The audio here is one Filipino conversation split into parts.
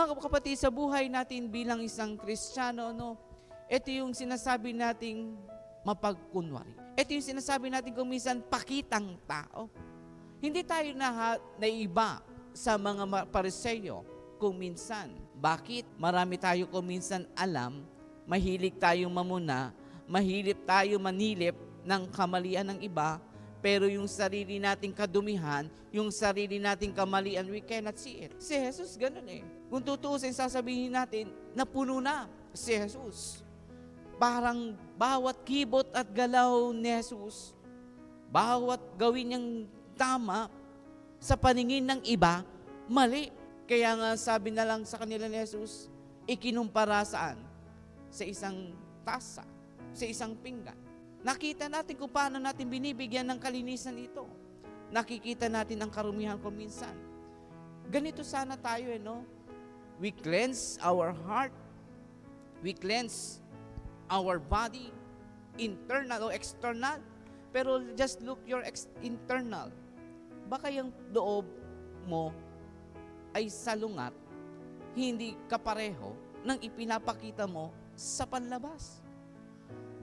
mga kapatid, sa buhay natin bilang isang Kristiyano, no, ito yung sinasabi nating mapagkunwari. Ito yung sinasabi natin kung minsan pakitang tao. Hindi tayo naiba sa mga Pariseo kung minsan. Bakit? Marami tayo kung minsan alam, mahilig tayong mamuna, mahilig tayo manilip ng kamalian ng iba, pero yung sarili nating kadumihan, yung sarili nating kamalian, we cannot see it. Si Jesus ganun eh. Kung tutuusin, sasabihin natin, napuno na si Jesus. Parang bawat kibot at galaw ni Jesus, bawat gawin niyang tama sa paningin ng iba, mali. Kaya nga sabi na lang sa kanila ni Jesus, ikinumpara saan? Sa isang tasa, sa isang pinggan. Nakita natin kung paano natin binibigyan ng kalinisan ito. Nakikita natin ang karumihan kung minsan. Ganito sana tayo, no? We cleanse our heart. We cleanse our body, internal o external. Pero just look your internal. Baka yung loob mo ay salungat, hindi kapareho ng ipinapakita mo sa panlabas.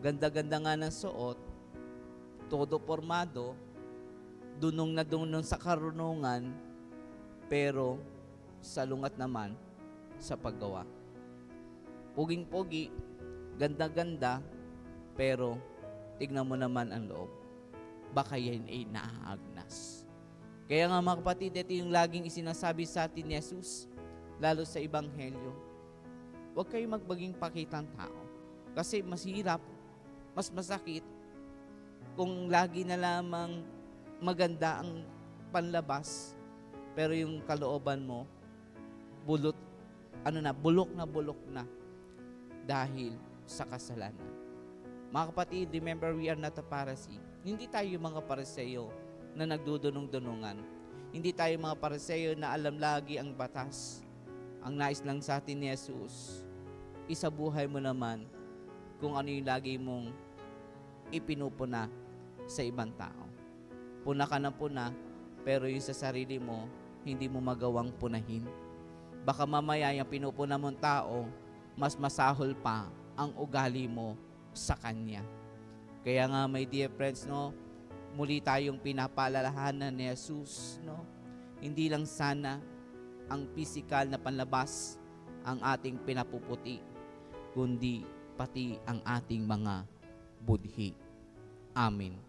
Ganda-ganda nga ng suot, todo formado, dunong na dunong sa karunungan, pero salungat naman sa paggawa. Puging-pugi, ganda-ganda, pero tignan mo naman ang loob. Baka yan ay naaagnas. Kaya nga mga kapatid, ito yung laging isinasabi sa atin ni Jesus, lalo sa Ebanghelyo. Huwag kayong magbaging pakitang tao. Kasi mas hirap, mas masakit, kung lagi na lamang maganda ang panlabas, pero yung kalooban mo, bulok na dahil sa kasalanan. Mga kapatid, remember, we are not a Pharisee. Hindi tayo mga Pariseo na nagdudunong-dunungan. Hindi tayo mga Pariseo na alam lagi ang batas. Ang nais lang sa atin ni Jesus, isabuhay mo naman kung ano yung lagi mong ipinupuna sa ibang tao. Puna ka ng puna, pero yung sa sarili mo, hindi mo magawang punahin. Baka mamaya yung pinupuna mong tao, mas masahol pa ang ugali mo sa kanya. Kaya nga, my dear friends, no, muli tayong pinapaalalahanan ni Jesus, no, hindi lang sana ang physical na panlabas ang ating pinapuputi, kundi pati ang ating mga budhi. Amen.